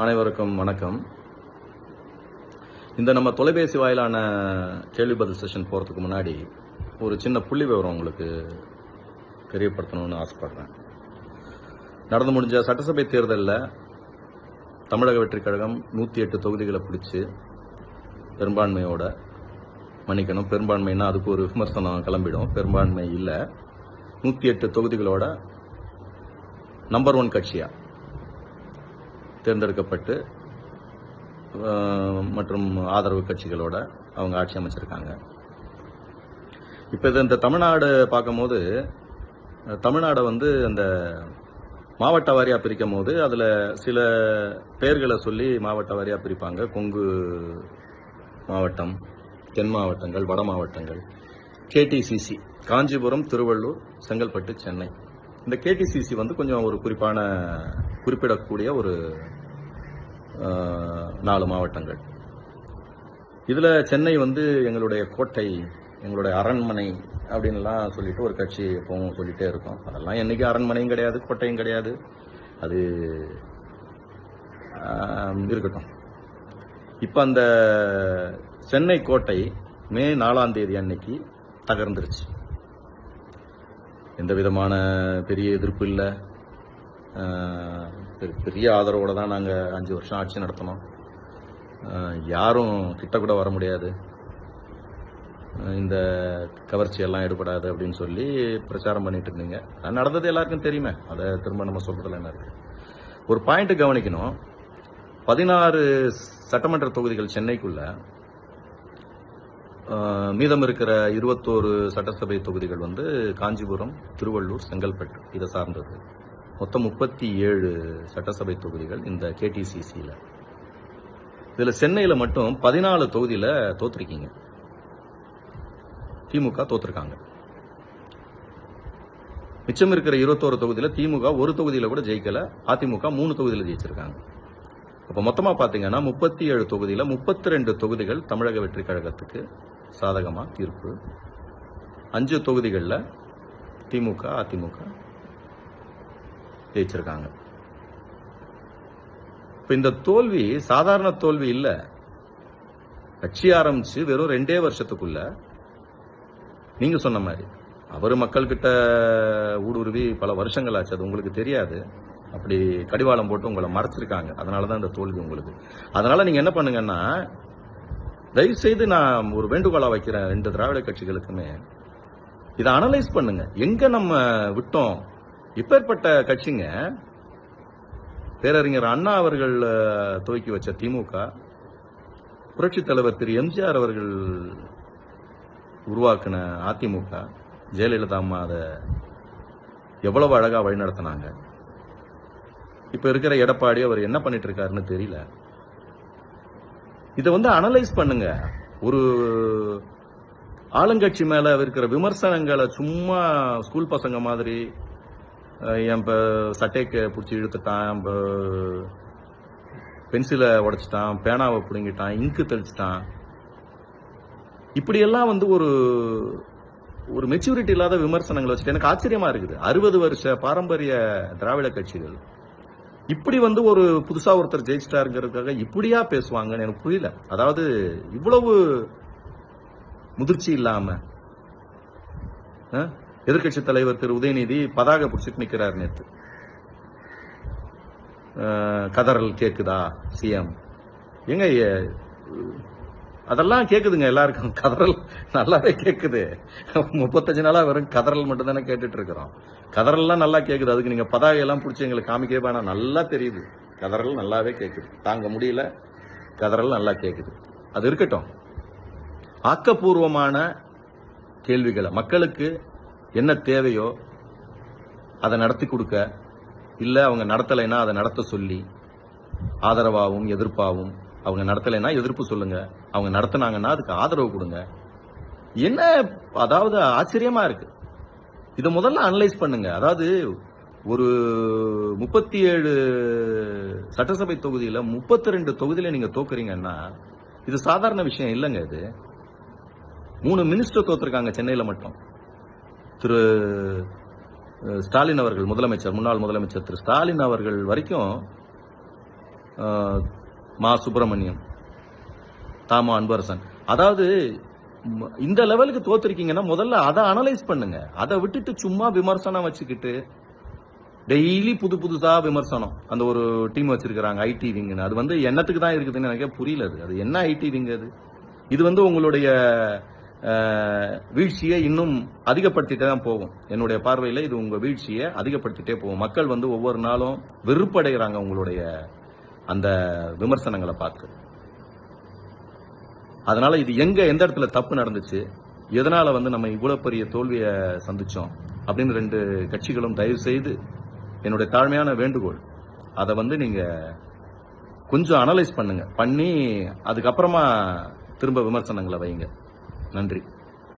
அனைவருக்கும் வணக்கம். இந்த நம்ம தொலைபேசி வாயிலான கேள்வி பதில் செஷன் போகிறதுக்கு முன்னாடி ஒரு சின்ன புள்ளி விவரம் உங்களுக்கு தெரியப்படுத்தணும்னு ஆசைப்படுறேன். நடந்து முடிஞ்ச சட்டசபை தேர்தலில் தமிழக வெற்றிக் கழகம் 108 தொகுதிகளை பிடிச்சு பெரும்பான்மையோட, மன்னிக்கணும், பெரும்பான்மைன்னா அதுக்கு ஒரு விமர்சனம் கிளம்பிடும். பெரும்பான்மை இல்லை, 108 தொகுதிகளோட நம்பர் 1 கட்சியாக தேர்ந்தெடுக்கப்பட்டு மற்றும் ஆதரவு கட்சிகளோட அவங்க ஆட்சி அமைச்சிருக்காங்க. இப்போ இந்த தமிழ்நாடு பார்க்கும்போது, தமிழ்நாடை அந்த மாவட்ட வாரியாக பிரிக்கும் போது அதில் சில பெயர்களை சொல்லி மாவட்ட வாரியாக பிரிப்பாங்க. கொங்கு மாவட்டம், தென் மாவட்டங்கள், வட மாவட்டங்கள், கேடிசிசி, காஞ்சிபுரம், திருவள்ளூர், செங்கல்பட்டு, சென்னை. இந்த கேடிசிசி கொஞ்சம் ஒரு குறிப்பிடக்கூடிய ஒரு 4 மாவட்டங்கள். இதில் சென்னை எங்களுடைய கோட்டை, எங்களுடைய அரண்மனை அப்படின்லாம் சொல்லிட்டு ஒரு கட்சி எப்பவும் சொல்லிட்டே இருக்கும். அதெல்லாம் என்னைக்கு அரண்மனையும் கிடையாது, கோட்டையும் கிடையாது. அது இருக்கட்டும். இப்போ அந்த சென்னை கோட்டை மே 4ஆம் தேதி அன்னைக்கு தகர்ந்துருச்சு. எந்த விதமான பெரிய எதிர்ப்பு இல்லை, பெரிய ஆதரவோடு தான் நாங்கள் 5 வருஷம் ஆட்சி நடத்தினோம். யாரும் கிட்ட கூட வர முடியாது, இந்த கவர்ச்சியெல்லாம் ஈடுபடாது அப்படின்னு சொல்லி பிரச்சாரம் பண்ணிட்டு இருந்தீங்க. நடந்தது எல்லாருக்கும் தெரியுமே, அதை திரும்ப நம்ம சொல்றதுல என்ன இருக்கு. ஒரு பாயிண்ட் கவனிக்கணும். 16 சட்டமன்ற தொகுதிகள் சென்னைக்குள்ள, மீதம் இருக்கிற 21 சட்டசபை தொகுதிகள் காஞ்சிபுரம், திருவள்ளூர், செங்கல்பட்டு இதை சார்ந்தது. மொத்தம் 37 சட்டசபை தொகுதிகள் இந்த கேடிசிசியில். இதில் சென்னையில் மட்டும் 14 தொகுதியில் தோத்துருக்கீங்க. திமுக தோத்துருக்காங்க. மிச்சம் இருக்கிற 21 தொகுதியில் திமுக ஒரு தொகுதியில் கூட ஜெயிக்கல, அதிமுக 3 தொகுதியில் ஜெயிச்சிருக்காங்க. அப்போ மொத்தமாக பார்த்தீங்கன்னா 37 தொகுதியில் 32 தொகுதிகள் தமிழக வெற்றி கழகத்துக்கு சாதகமாக தீர்ப்பு. 5 தொகுதிகளில் திமுக, அதிமுக ஜெயிச்சிருக்காங்க. இப்போ இந்த தோல்வி சாதாரண தோல்வி இல்லை. கட்சி ஆரம்பிச்சு வெறும் 2 வருஷத்துக்குள்ள நீங்க சொன்ன மாதிரி அவர் மக்கள்கிட்ட ஊடுருவி பல வருஷங்கள் ஆச்சு. அது உங்களுக்கு தெரியாது. அப்படி கடிவாளம் போட்டு உங்களை மறைச்சிருக்காங்க. அதனாலதான் இந்த தோல்வி உங்களுக்கு. அதனால நீங்க என்ன பண்ணுங்கன்னா, தயவு செய்து நான் ஒரு வேண்டுகோளா வைக்கிறேன் 2 திராவிட கட்சிகளுக்குமே, இதை அனலைஸ் பண்ணுங்க. எங்க நம்ம விட்டோம்? இப்பேற்பட்ட கட்சிங்க, பேரறிஞர் அண்ணா அவர்கள் துவக்கி வச்ச திமுக, புரட்சி தலைவர் திரு எம்ஜிஆர் அவர்கள் உருவாக்கின அதிமுக, ஜெயலலிதா அம்மா அதை எவ்வளவு அழகா வழிநடத்தினாங்க. இப்ப இருக்கிற எடப்பாடி அவர் என்ன பண்ணிட்டு இருக்காருன்னு தெரியல. இதை அனலைஸ் பண்ணுங்க. ஒரு ஆளுங்கட்சி மேல இருக்கிற விமர்சனங்களை சும்மா ஸ்கூல் பசங்க மாதிரி, என் சட்டைக்கு பிடிச்சி இழுத்துட்டான், பென்சிலை உடைச்சிட்டான், பேனாவை பிடுங்கிட்டான், இங்கு தெளிச்சிட்டான், இப்படியெல்லாம் ஒரு மெச்சூரிட்டி இல்லாத விமர்சனங்களை வச்சுட்டு எனக்கு ஆச்சரியமா இருக்குது. 60 வருஷ பாரம்பரிய திராவிட கட்சிகள் இப்படி ஒரு புதுசா ஒருத்தர் ஜெயிச்சிட்டாருங்கிறதுக்காக இப்படியா பேசுவாங்கன்னு எனக்கு புரியல. அதாவது இவ்வளவு முதிர்ச்சி இல்லாம, எதிர்கட்சி தலைவர் திரு உதயநிதி பதாக பிடிச்சிட்டு நிக்கிறார். நேற்று கதறல் கேக்குதா சிஎம்? எங்க அதெல்லாம் கேக்குதுங்க எல்லாருக்கும். கதறல் நல்லாவே கேக்குது. 35 நாளா வெறும் கதறல் மட்டும் தானே கேட்டுட்டு இருக்கிறோம். கதறல்லாம் நல்லா கேக்குது. அதுக்கு நீங்க பதாகையெல்லாம் பிடிச்சி எங்களுக்கு காமிக்கவே வேணாம். நல்லா தெரியுது, கதறல் நல்லாவே கேக்குது. தாங்க முடியல, கதறல் நல்லா கேக்குது. அது இருக்கட்டும். ஆக்கப்பூர்வமான கேள்விகளை, மக்களுக்கு என்ன தேவையோ அதை நடத்தி கொடுக்க, இல்ல அவங்க நடத்தலைன்னா அதை நடத்த சொல்லி, ஆதரவாகவும் எதிர்ப்பாகவும், அவங்க நடத்தலைன்னா எதிர்ப்பு சொல்லுங்க, அவங்க நடத்தினாங்கன்னா அதுக்கு ஆதரவு கொடுங்க. என்ன அதாவது ஆச்சரியமா இருக்கு. இதை முதல்ல அனலைஸ் பண்ணுங்க. அதாவது ஒரு 37 சட்டசபை தொகுதியில 32 தொகுதியில நீங்க தோக்குறீங்கன்னா இது சாதாரண விஷயம் இல்லைங்க. இது 3 மினிஸ்டர் தோத்துருக்காங்க சென்னையில மட்டும். திரு ஸ்டாலின் அவர்கள் முதலமைச்சர், முன்னாள் முதலமைச்சர் திரு ஸ்டாலின் அவர்கள் வரைக்கும் மா சுப்பிரமணியம், தாமா அன்பரசன். அதாவது இந்த லெவலுக்கு தோத்துருக்கீங்கன்னா முதல்ல அதை அனலைஸ் பண்ணுங்க. அதை விட்டுட்டு சும்மா விமர்சனம் வச்சுக்கிட்டு டெய்லி புதுசா விமர்சனம். அந்த ஒரு டீம் வச்சிருக்காங்க ஐடி விங்னு. அது என்னத்துக்கு தான் இருக்குதுன்னு எனக்கே புரியல. அது என்ன ஐடி விங்? இது உங்களுடைய வீழ்ச்சியை இன்னும் அதிகப்படுத்திட்டே தான் போகும். என்னுடைய பார்வையில் இது உங்க வீழ்ச்சியை அதிகப்படுத்திட்டே போகும். மக்கள் ஒவ்வொரு நாளும் வெறுப்படைகிறாங்க உங்களுடைய அந்த விமர்சனங்களை பார்த்து. அதனால இது எந்த இடத்துல தப்பு நடந்துச்சு, எதனால நம்ம இவ்வளவு பெரிய தோல்வியை சந்திச்சோம் அப்படின்னு 2 கட்சிகளும் தயவு செய்து, என்னுடைய தாழ்மையான வேண்டுகோள், அதை நீங்க கொஞ்சம் அனலைஸ் பண்ணுங்க. பண்ணி அதுக்கப்புறமா திரும்ப விமர்சனங்களை வைங்க. நன்றி.